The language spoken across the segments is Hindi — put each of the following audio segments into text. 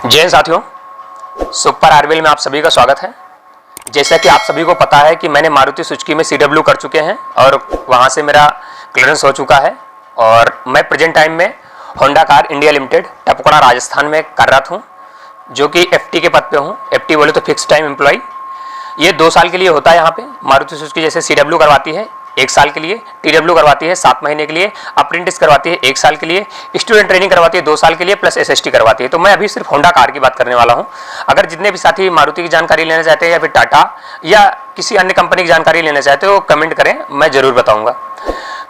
जय हिंद साथियों, सुपर आरवीएल में आप सभी का स्वागत है। जैसा कि आप सभी को पता है कि मैंने मारुति सुजुकी में CW कर चुके हैं और वहां से मेरा क्लियरेंस हो चुका है और मैं प्रेजेंट टाइम में Honda car India limited टपकोड़ा Rajasthan में कार्यरत हूं, जो कि FT के पद पे हूं। FT बोले तो फिक्स टाइम एम्प्लॉय। ये 2 साल के लिए होता है। यहाँ पे मारुति सुजुकी जैसे CW करवाती है 1 साल के लिए, TW करवाती है 7 महीने के लिए, अप्रेंटिस करवाती है 1 साल के लिए, स्टूडेंट ट्रेनिंग करवाती है 2 साल के लिए, प्लस SST करवाती है। तो मैं अभी सिर्फ होंडा कार की बात करने वाला हूँ। अगर जितने भी साथी मारुति की जानकारी लेना चाहते हैं या फिर टाटा या किसी अन्य कंपनी की जानकारी लेना चाहते हो, कमेंट करें, मैं जरूर बताऊंगा।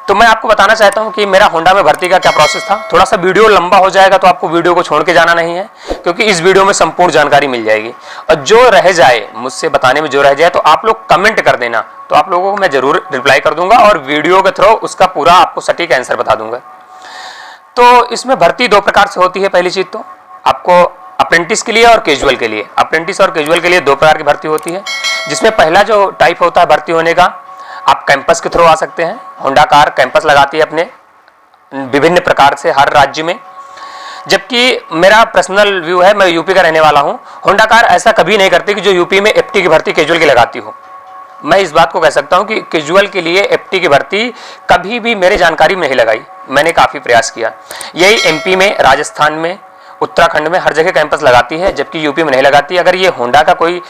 तो मैं आपको बताना चाहता हूं कि मेरा होंडा में भर्ती का क्या प्रोसेस था। थोड़ा सा वीडियो लंबा हो जाएगा तो आपको वीडियो को छोड़ के जाना नहीं है, क्योंकि इस वीडियो में संपूर्ण जानकारी मिल जाएगी। और जो रह जाए मुझसे बताने में, जो रह जाए तो आप लोग कमेंट कर देना, तो आप लोगों को मैं जरूर रिप्लाई कर दूंगा और वीडियो के थ्रू उसका पूरा आपको सटीक आंसर बता दूंगा। तो इसमें भर्ती 2 प्रकार से होती है। पहली चीज तो आपको अप्रेंटिस के लिए और कैजुअल के लिए, अप्रेंटिस और कैजुअल के लिए 2 प्रकार की भर्ती होती है। जिसमें पहला जो टाइप होता है भर्ती होने का, आप कैंपस के थ्रू आ सकते हैं। होंडा कार कैंपस लगाती है अपने विभिन्न प्रकार से हर राज्य में। जबकि मेरा पर्सनल व्यू है, मैं यूपी का रहने वाला हूं, होंडा कार ऐसा कभी नहीं करती कि जो यूपी में FT की भर्ती कैजुअल की लगाती हो। मैं इस बात को कह सकता हूं कि कैजुअल के लिए FT की भर्ती कभी भी मेरी जानकारी में नहीं लगाई। मैंने काफ़ी प्रयास किया। यही MP में, राजस्थान में, उत्तराखंड में हर जगह कैंपस लगाती है, जबकि यूपी में नहीं लगाती। अगर ये होंडा का कोई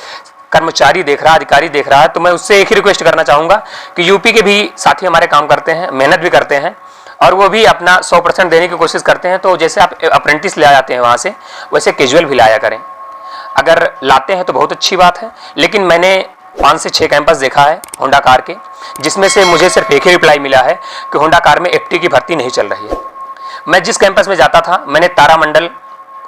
कर्मचारी देख रहा है, अधिकारी देख रहा है, तो मैं उससे एक ही रिक्वेस्ट करना चाहूँगा कि यूपी के भी साथी हमारे काम करते हैं, मेहनत भी करते हैं और वो भी अपना 100% देने की कोशिश करते हैं। तो जैसे आप अप्रेंटिस ले आते हैं वहाँ से, वैसे कैजुअल भी लाया करें। अगर लाते हैं तो बहुत अच्छी बात है। लेकिन मैंने 5 से 6 कैंपस देखा है होंडा कार के, जिसमें से मुझे सिर्फ एक ही रिप्लाई मिला है कि होंडा कार में FT की भर्ती नहीं चल रही है। मैं जिस कैंपस में जाता था, मैंने तारामंडल,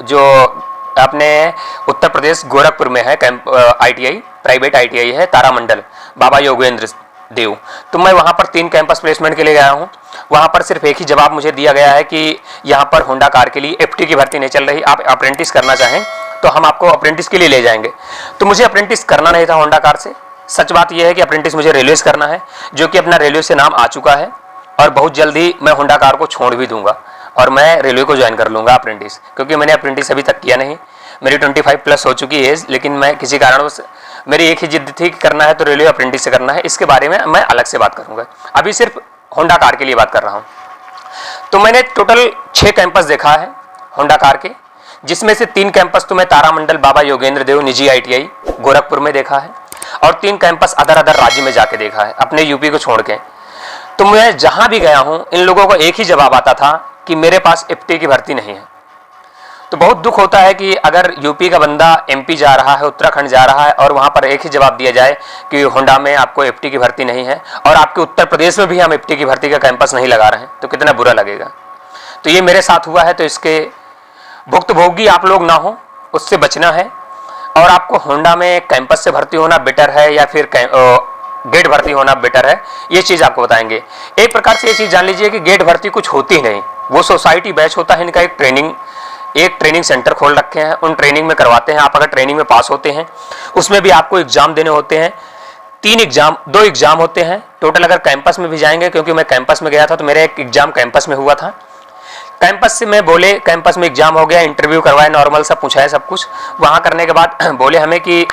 जो अपने उत्तर प्रदेश गोरखपुर में है, ITI, प्राइवेट ITI है तारामंडल, बाबा योगेंद्र देव। तो मैं वहाँ पर 3 कैंपस प्लेसमेंट के लिए गया हूँ। वहाँ पर सिर्फ एक ही जवाब मुझे दिया गया है कि यहाँ पर होंडा कार के लिए FT की भर्ती नहीं चल रही, आप अप्रेंटिस करना चाहें तो हम आपको अप्रेंटिस के लिए ले जाएंगे। तो मुझे अप्रेंटिस करना नहीं था होंडा कार से। सच बात यह है कि अप्रेंटिस मुझे रेलवे से करना है, जो कि अपना रेलवे से नाम आ चुका है और बहुत जल्दी मैं होंडा कार को छोड़ भी दूंगा और मैं रेलवे को ज्वाइन कर लूँगा अप्रेंटिस, क्योंकि मैंने अप्रेंटिस अभी तक किया नहीं। मेरी 25 प्लस हो चुकी एज, लेकिन मैं किसी कारणवश, मेरी एक ही जिद थी कि करना है तो रेलवे अप्रेंटिस से करना है। इसके बारे में मैं अलग से बात करूंगा, अभी सिर्फ होंडा कार के लिए बात कर रहा हूं। तो मैंने टोटल 6 कैंपस देखा है होंडा कार के, जिसमें से 3 कैंपस तो मैं तारामंडल, बाबा योगेंद्र देव निजी ITI गोरखपुर में देखा है और 3 कैंपस अदर राज्य में जाके देखा है, अपने यूपी को छोड़ के। तो मैं जहां भी गया हूं, इन लोगों को एक ही जवाब आता था कि मेरे पास FT की भर्ती नहीं है। तो बहुत दुख होता है कि अगर यूपी का बंदा MP जा रहा है, उत्तराखंड जा रहा है और वहाँ पर एक ही जवाब दिया जाए कि होंडा में आपको FT की भर्ती नहीं है और आपके उत्तर प्रदेश में भी हम FT की भर्ती का कैंपस नहीं लगा रहे हैं, तो कितना बुरा लगेगा। तो ये मेरे साथ हुआ है, तो इसके भुक्तभोगी आप लोग ना हो, उससे बचना है। और आपको होंडा में कैंपस से भर्ती होना बेटर है या फिर गेट भर्ती होना बेटर है, ये चीज़ आपको बताएंगे। एक प्रकार से ये चीज़ जान लीजिए कि गेट भर्ती कुछ होती नहीं, वो सोसाइटी बैच होता है। इनका एक ट्रेनिंग सेंटर खोल रखे हैं, उन ट्रेनिंग में करवाते हैं। आप अगर ट्रेनिंग में पास होते हैं, उसमें भी आपको एग्जाम देने होते हैं। 2 एग्जाम होते हैं टोटल। अगर कैंपस में भी जाएंगे, क्योंकि मैं कैंपस में गया था तो मेरा एक एग्जाम कैंपस में हुआ था। कैंपस से मैं बोले, कैंपस में एग्जाम हो गया, इंटरव्यू करवाया, नॉर्मल सा पूछा है सब कुछ। वहाँ करने के बाद बोले हमें कि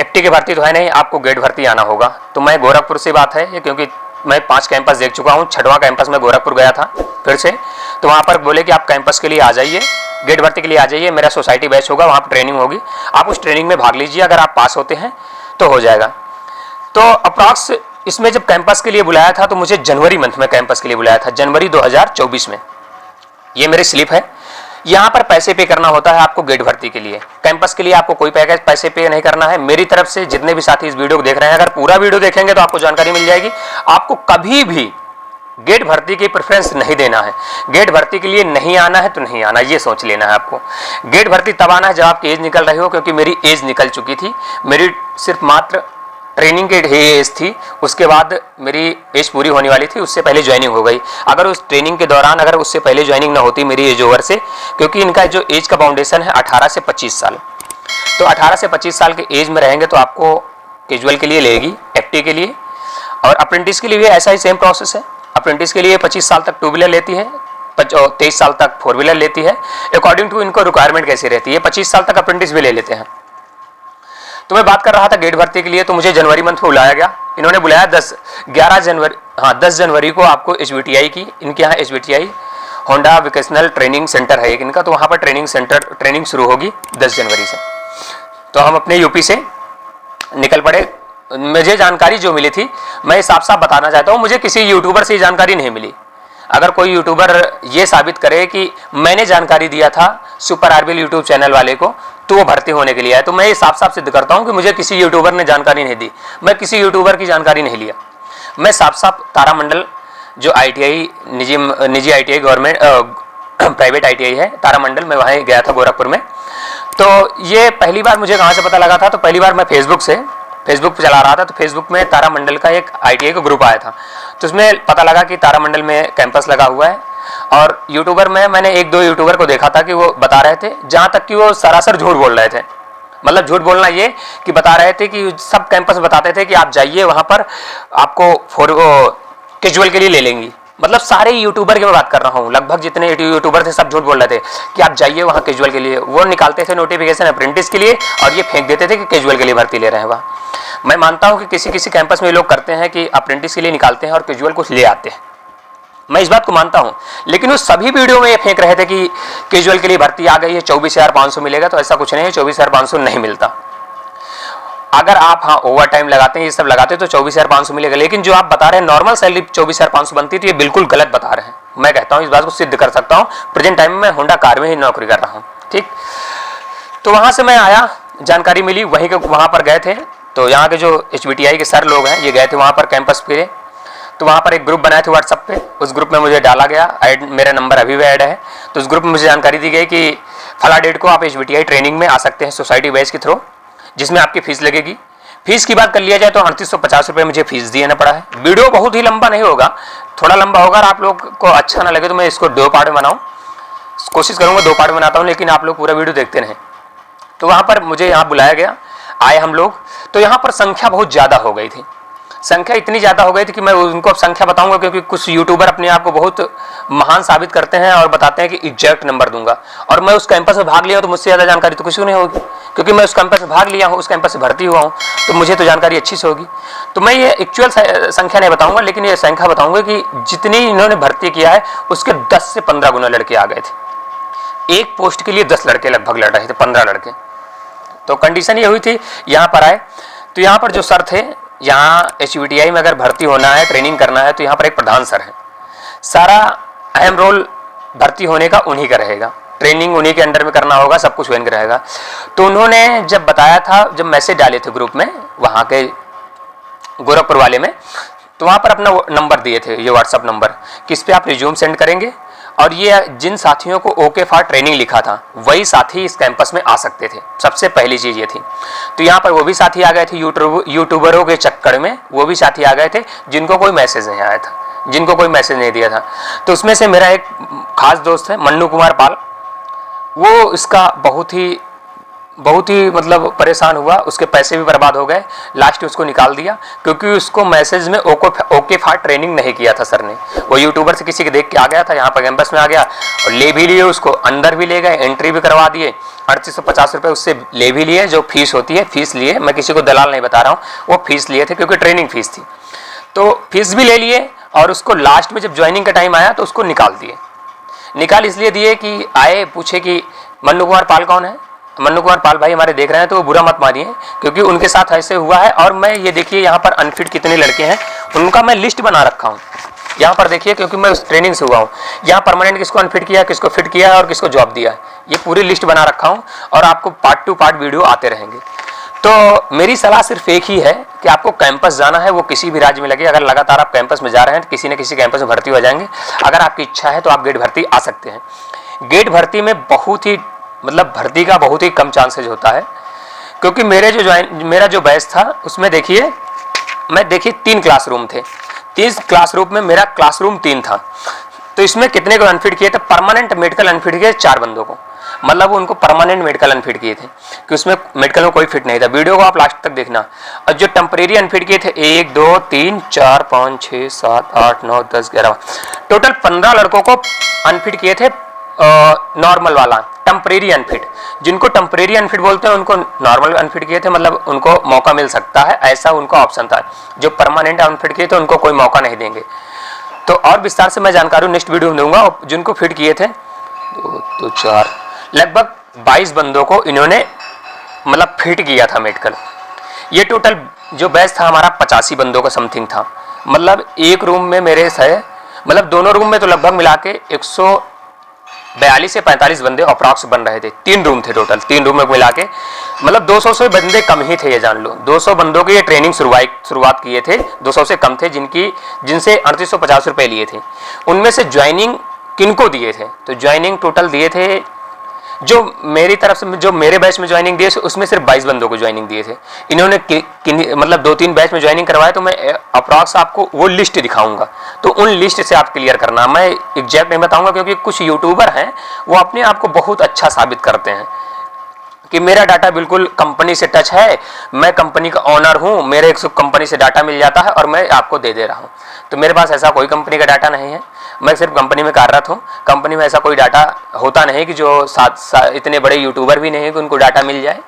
FT की भर्ती तो है नहीं, आपको गेट भर्ती आना होगा। तो मैं गोरखपुर से बात है, क्योंकि मैं 5 कैंपस देख चुका हूँ, 6वां कैंपस में गोरखपुर गया था फिर से। तो वहाँ पर बोले कि आप कैंपस के लिए आ जाइए, गेट भर्ती के लिए आ जाइए, मेरा सोसाइटी बैच होगा, वहाँ पर ट्रेनिंग होगी, आप उस ट्रेनिंग में भाग लीजिए, अगर आप पास होते हैं तो हो जाएगा। तो अप्रॉक्स इसमें जब कैंपस के लिए बुलाया था तो मुझे जनवरी मंथ में कैंपस के लिए बुलाया था, जनवरी 2024 में। ये मेरी स्लिप है। यहाँ पर पैसे पे करना होता है आपको गेट भर्ती के लिए। कैंपस के लिए आपको कोई पैसे पे नहीं करना है। मेरी तरफ से जितने भी साथी इस वीडियो को देख रहे हैं, अगर पूरा वीडियो देखेंगे तो आपको जानकारी मिल जाएगी। आपको कभी भी गेट भर्ती की प्रेफरेंस नहीं देना है। गेट भर्ती के लिए नहीं आना है तो नहीं आना, ये सोच लेना है आपको। गेट भर्ती तब आना है जब आपकी एज निकल रही हो, क्योंकि मेरी एज निकल चुकी थी। मेरी सिर्फ मात्र ट्रेनिंग की एज थी, उसके बाद मेरी एज पूरी होने वाली थी, उससे पहले ज्वाइनिंग हो गई। अगर उस ट्रेनिंग के दौरान अगर उससे पहले ज्वाइनिंग ना होती मेरी एज ओवर से, क्योंकि इनका जो एज का बाउंडेशन है 18 से 25 साल, तो 18 से 25 साल के एज में रहेंगे तो आपको कैजुअल के लिए लेगी, FT के लिए। और अप्रेंटिस के लिए भी ऐसा ही सेम प्रोसेस है। अप्रेंटिस के लिए 25 साल तक 2 व्हीलर लेती है, 23 साल तक 4 व्हीलर लेती है। अकॉर्डिंग टू इनको रिक्वायरमेंट कैसी रहती है, 25 साल तक अप्रेंटिस भी ले लेते हैं। तो मैं बात कर रहा था गेट भर्ती के लिए, तो मुझे जनवरी मंथ में बुलाया गया। इन्होंने बुलाया 10 जनवरी को आपको HVTI की, इनके यहाँ HVTI Honda vocational training centre है एक इनका, तो वहाँ पर ट्रेनिंग शुरू होगी 10 जनवरी से। तो हम अपने यूपी से निकल पड़े। मुझे जानकारी जो मिली थी, मैं साफ साफ बताना चाहता हूँ, मुझे किसी यूट्यूबर से जानकारी नहीं मिली। अगर कोई यूट्यूबर ये साबित करे कि मैंने जानकारी दिया था सुपर आरबीएल यूट्यूब चैनल वाले को, तो वो भर्ती होने के लिए आया, तो मैं ये साफ साफ सिद्ध करता हूँ कि मुझे किसी यूट्यूबर ने जानकारी नहीं दी, मैं किसी यूट्यूबर की जानकारी नहीं लिया। मैं साफ साफ तारामंडल जो ITI निजी ITI गवर्नमेंट प्राइवेट ITI है तारामंडल, मैं वहाँ गया था गोरखपुर में। तो ये पहली बार मुझे कहाँ से पता लगा था, तो पहली बार मैं फेसबुक पे चला रहा था, तो फेसबुक में तारामंडल का एक ITI का ग्रुप आया था, तो उसमें पता लगा कि तारामंडल में कैंपस लगा हुआ है। और यूट्यूबर में मैंने 1-2 यूट्यूबर को देखा था कि वो बता रहे थे, जहाँ तक कि वो सरासर झूठ बोल रहे थे। मतलब झूठ बोलना ये कि बता रहे थे कि सब कैंपस बताते थे कि आप जाइए वहाँ पर आपको कैजुअल के लिए ले लेंगी। मतलब सारे यूट्यूबर की मैं बात कर रहा हूँ, लगभग जितने यूट्यूबर थे सब झूठ बोल रहे थे कि आप जाइए वहाँ कैजुअल के लिए। वो निकालते थे नोटिफिकेशन अप्रेंटिस के लिए और ये फेंक देते थे कि कैजुअल के लिए भर्ती ले रहे हैं वहाँ। मैं मानता हूँ कि किसी किसी कैंपस में लोग करते हैं कि अप्रेंटिस के लिए निकालते हैं और कैजुअल को ले आते हैं, मैं इस बात को मानता हूं। लेकिन वो सभी वीडियो में ये फेंक रहे थे कि कैजुअल के लिए भर्ती आ गई है, 24,500 मिलेगा, तो ऐसा कुछ नहीं है, 24,500 नहीं मिलता। अगर आप ओवर टाइम लगाते हैं, ये सब लगाते हैं, तो 24,500 मिलेगा। लेकिन जो आप बता रहे हैं नॉर्मल सैलरी 24,500 बनती है, तो ये बिल्कुल गलत बता रहे हैं। मैं कहता हूँ इस बात को सिद्ध कर सकता हूँ, प्रेजेंट टाइम में मैं होंडा कार में ही नौकरी कर रहा हूँ। ठीक, तो वहाँ से मैं आया, जानकारी मिली, वहाँ पर गए थे। तो यहाँ के जो HVTI के सर लोग हैं, ये गए थे वहाँ पर कैंपस पे। तो वहाँ पर एक ग्रुप बनाए थे व्हाट्सएप पे, उस ग्रुप में मुझे डाला गया, मेरा नंबर अभी भी ऐड है। तो उस ग्रुप में मुझे जानकारी दी गई कि फला डेट को आप HVTI ट्रेनिंग में आ सकते हैं सोसाइटी बेस के थ्रू, जिसमें आपकी फीस लगेगी। फीस की बात कर लिया जाए तो 3850 रुपये मुझे फीस देना पड़ा है। वीडियो बहुत ही लंबा नहीं होगा, थोड़ा लंबा होगा, और आप लोग को अच्छा ना लगे तो मैं इसको 2 पार्ट में बनाऊँ, कोशिश करूँगा 2 पार्ट बनाता हूँ, लेकिन आप लोग पूरा वीडियो देखते रहें। तो वहाँ पर मुझे यहाँ बुलाया गया, आए हम लोग। तो यहाँ पर संख्या बहुत ज़्यादा हो गई थी, संख्या इतनी ज़्यादा हो गई थी कि मैं उनको अब संख्या बताऊंगा, क्योंकि कुछ यूट्यूबर अपने आप को बहुत महान साबित करते हैं और बताते हैं कि एग्जैक्ट नंबर दूंगा। और मैं उस कैंपस में भाग लिया हूं, तो मुझसे ज़्यादा जानकारी तो किसी को नहीं होगी, क्योंकि मैं उस कैंपस में भाग लिया हूँ, उस कैंपस से भर्ती हुआ हूँ, तो मुझे तो जानकारी अच्छी से होगी। तो मैं ये एक्चुअल संख्या नहीं बताऊँगा, लेकिन ये संख्या बताऊँगा कि जितनी इन्होंने भर्ती किया है उसके 10 से 15 गुना लड़के आ गए थे। एक पोस्ट के लिए 10 लड़के लगभग लड़ रहे थे, 15 लड़के। तो कंडीशन ये हुई थी, यहाँ पर आए तो यहाँ पर जो सर थे, यहाँ HVTI में अगर भर्ती होना है, ट्रेनिंग करना है, तो यहाँ पर एक प्रधान सर है, सारा अहम रोल भर्ती होने का उन्हीं का रहेगा, ट्रेनिंग उन्हीं के अंडर में करना होगा, सब कुछ वहीं का रहेगा। तो उन्होंने जब बताया था, जब मैसेज डाले थे ग्रुप में वहाँ के गोरखपुर वाले में, तो वहाँ पर अपना नंबर दिए थे, ये व्हाट्सअप नंबर, किस पे आप रिज्यूम सेंड करेंगे, और ये जिन साथियों को ओके फॉर ट्रेनिंग लिखा था वही साथी इस कैंपस में आ सकते थे। सबसे पहली चीज़ ये थी। तो यहाँ पर वो भी साथी आ गए थे, यूट्यूबरों के चक्कर में वो भी साथी आ गए थे जिनको कोई मैसेज नहीं आया था, जिनको कोई मैसेज नहीं दिया था। तो उसमें से मेरा एक खास दोस्त है मन्नू कुमार पाल, वो इसका बहुत ही मतलब परेशान हुआ, उसके पैसे भी बर्बाद हो गए, लास्ट उसको निकाल दिया, क्योंकि उसको मैसेज में ओके फॉर ट्रेनिंग नहीं किया था सर ने। वो यूट्यूबर से किसी के देख के आ गया था, यहाँ पर कैंपस में आ गया और ले भी लिए, उसको अंदर भी ले गए, एंट्री भी करवा दिए, 3850 रुपये उससे ले भी लिए, जो फीस होती है फीस लिए, मैं किसी को दलाल नहीं बता रहा हूँ, वो फीस लिए थे क्योंकि ट्रेनिंग फीस थी। तो फीस भी ले लिए और उसको लास्ट में जब ज्वाइनिंग का टाइम आया तो उसको निकाल इसलिए दिए कि आए पूछे कि मन्नू कुमार पाल कौन है। मन्नू कुमार पाल भाई हमारे देख रहे हैं तो बुरा मत मानिए, क्योंकि उनके साथ ऐसे हुआ है। और मैं ये देखिए यहाँ पर अनफिट कितने लड़के हैं, उनका मैं लिस्ट बना रखा हूँ यहाँ पर देखिए, क्योंकि मैं उस ट्रेनिंग से हुआ हूँ। यहाँ परमानेंट किसको अनफिट किया है, किसको फिट किया है और किसको जॉब दिया है, ये पूरी लिस्ट बना रखा हूँ और आपको पार्ट टू पार्ट वीडियो आते रहेंगे। तो मेरी सलाह सिर्फ एक ही है कि आपको कैंपस जाना है, वो किसी भी राज्य में लगे। अगर लगातार आप कैंपस में जा रहे हैं तो किसी न किसी कैंपस में भर्ती हो जाएंगे। अगर आपकी इच्छा है तो आप गेट भर्ती आ सकते हैं। गेट भर्ती में भर्ती का बहुत ही कम चांसेज होता है, क्योंकि मेरा जो बैच था उसमें देखिए 3 क्लासरूम थे, 3 क्लासरूम में मेरा क्लासरूम 3 था। तो इसमें कितने को अनफिट किए थे, परमानेंट मेडिकल अनफिट किए 4 बंदों को। मतलब उनको परमानेंट मेडिकल अनफिट किए थे कि उसमें मेडिकल में कोई फिट नहीं था। वीडियो को आप लास्ट तक देखना। और जो टेम्परेरी अनफिट किए थे 1 2 3 4 5 6 7 8 9 10 11 टोटल 15 लड़कों को अनफिट किए थे। नॉर्मल वाला टेम्परेरी अनफिट, जिनको टेम्परेरी अनफिट बोलते हैं उनको नॉर्मल अनफिट किए थे, मतलब उनको मौका मिल सकता है, ऐसा उनका ऑप्शन था। जो परमानेंट अनफिट किए थे उनको कोई मौका नहीं देंगे। तो और विस्तार से मैं जानकारी नेक्स्ट वीडियो में दूंगा। जिनको फिट किए थे 2 तो 4 लगभग 22 बंदों को इन्होंने मतलब फिट किया था मेडिकल। ये टोटल जो बैच था हमारा 85 बंदों का समथिंग था। मतलब एक रूम में मेरे से मतलब दोनों रूम में तो लगभग मिला के 142 से 45 बंदे अप्रॉक्स बन रहे थे। 3 रूम थे टोटल, 3 रूम में मिला के मतलब 200 से बंदे कम ही थे, ये जान लो। 200 बंदों की ये ट्रेनिंग शुरुआत किए थे, 200 से कम थे जिनसे 3850 रुपये लिए थे। उनमें से ज्वाइनिंग किनको दिए थे? तो ज्वाइनिंग टोटल दिए थे जो मेरी तरफ से, जो मेरे बैच में ज्वाइनिंग दिए उसमें सिर्फ 22 बंदों को ज्वाइनिंग दिए थे। इन्होंने मतलब 2-3 बैच में ज्वाइनिंग करवाया, तो मैं अप्रॉक्स आपको वो लिस्ट दिखाऊंगा। तो उन लिस्ट से आप क्लियर करना, मैं एग्जैक्ट नहीं बताऊंगा क्योंकि कुछ यूट्यूबर हैं वो अपने आप को बहुत अच्छा साबित करते हैं कि मेरा डाटा बिल्कुल कंपनी से टच है, मैं कंपनी का ऑनर हूं, मेरे एक कंपनी से डाटा मिल जाता है और मैं आपको दे रहा हूं। तो मेरे पास ऐसा कोई कंपनी का डाटा नहीं है, मैं सिर्फ कंपनी में कार्यरत हूं। कंपनी में ऐसा कोई डाटा होता नहीं कि जो इतने बड़े यूट्यूबर भी नहीं है कि उनको डाटा मिल जाए।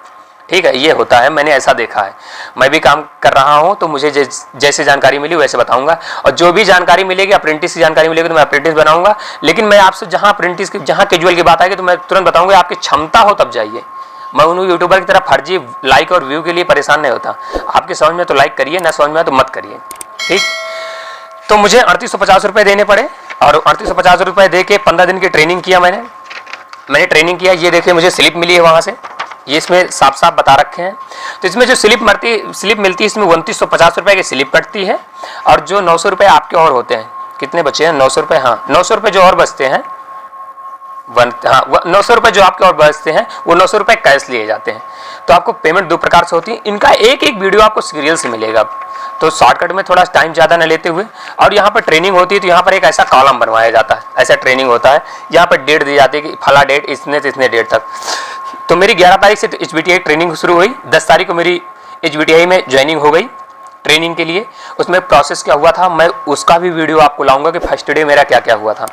ठीक है, ये होता है, मैंने ऐसा देखा है। मैं भी काम कर रहा हूं तो मुझे जैसे जानकारी मिली वैसे बताऊंगा। और जो भी जानकारी मिलेगी, अप्रेंटिस की जानकारी मिलेगी तो मैं अप्रेंटिस बनाऊंगा। लेकिन मैं आपसे जहां अप्रेंटिस की, जहां कैजुअल की बात आएगी तो मैं तुरंत बताऊंगा आपकी क्षमता हो तब जाइए। मैं उन यूट्यूबर की तरह फर्जी लाइक और व्यू के लिए परेशान नहीं होता। आपके समझ में तो लाइक करिए, ना समझ में तो मत करिए। ठीक, तो मुझे 3850 रुपये देने पड़े और 3850 रुपये दे के 15 दिन की ट्रेनिंग किया मैंने ट्रेनिंग किया। ये देखिए मुझे स्लिप मिली है वहाँ से, ये इसमें साफ साफ बता रखे हैं। तो इसमें जो स्लिप मिलती है इसमें 2950 रुपये की स्लिप कटती है और जो 900 रुपये आपके और होते हैं, कितने बचे हैं? 900 रुपये, हाँ 900 रुपये जो और बचते हैं, 900 रुपये जो आपके और बचते हैं वो 900 रुपये कैश लिए जाते हैं। तो आपको पेमेंट 2 प्रकार से होती है। इनका एक वीडियो आपको सीरियल से मिलेगा, तो शॉर्टकट में थोड़ा टाइम ज़्यादा न लेते हुए। और यहाँ पर ट्रेनिंग होती है तो यहाँ पर एक ऐसा कॉलम बनवाया जाता है, ऐसा ट्रेनिंग होता है। यहाँ पर डेट दी जाती है कि फला डेट इतने से इतने डेट तक। तो मेरी 11 तारीख से HBTI ट्रेनिंग शुरू हुई, 10 तारीख को मेरी HBTI में ज्वाइनिंग हो गई ट्रेनिंग के लिए। उसमें प्रोसेस क्या हुआ था मैं उसका भी वीडियो आपको लाऊंगा कि फर्स्ट डे मेरा क्या क्या हुआ था।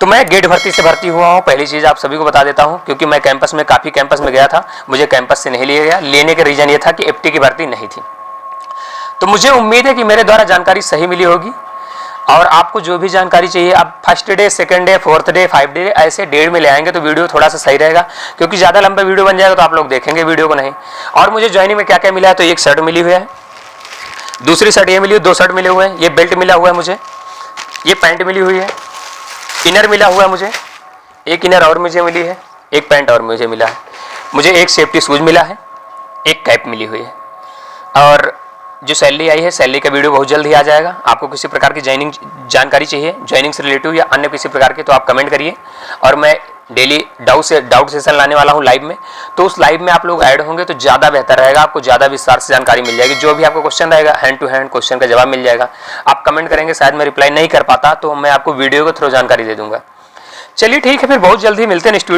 तो मैं गेट भर्ती से भर्ती हुआ हूँ, पहली चीज़ आप सभी को बता देता हूँ, क्योंकि मैं काफ़ी कैंपस में गया था, मुझे कैंपस से नहीं लिया गया। लेने का रीज़न ये था कि FT की भर्ती नहीं थी। तो मुझे उम्मीद है कि मेरे द्वारा जानकारी सही मिली होगी। और आपको जो भी जानकारी चाहिए आप first day, second day, 4th day, 5 day ऐसे डेढ़ में ले आएंगे तो वीडियो थोड़ा सा सही रहेगा, क्योंकि ज़्यादा लंबा वीडियो बन जाएगा तो आप लोग देखेंगे वीडियो को नहीं। और मुझे ज्वाइनिंग में क्या क्या मिला है, तो एक शर्ट मिली हुई है, दूसरी शर्ट ये मिली हुई, 2 शर्ट मिले हुए हैं, ये बेल्ट मिला हुआ है मुझे, ये पैंट मिली हुई है, इनर मिला हुआ है मुझे, एक इनर और मुझे मिली है, एक पैंट और मुझे मिला है, मुझे एक सेफ्टी शूज मिला है, एक कैप मिली हुई है। और जो सैलरी आई है, सैलरी का वीडियो बहुत जल्द ही आ जाएगा। आपको किसी प्रकार की ज्वाइनिंग जानकारी चाहिए, ज्वाइनिंग से रिलेटिव या अन्य किसी प्रकार के, तो आप कमेंट करिए। और मैं डेली डाउट सेशन लाने वाला हूं लाइव में, तो उस लाइव में आप लोग ऐड होंगे तो ज़्यादा बेहतर रहेगा, आपको ज़्यादा विस्तार से जानकारी मिल जाएगी। जो भी आपको क्वेश्चन रहेगा हैंड टू हैंड क्वेश्चन का जवाब मिल जाएगा। आप कमेंट करेंगे, शायद मैं रिप्लाई नहीं कर पाता तो मैं आपको वीडियो के थ्रू जानकारी दे दूंगा। चलिए ठीक है, फिर बहुत जल्दी मिलते हैं नेक्स्ट वीडियो।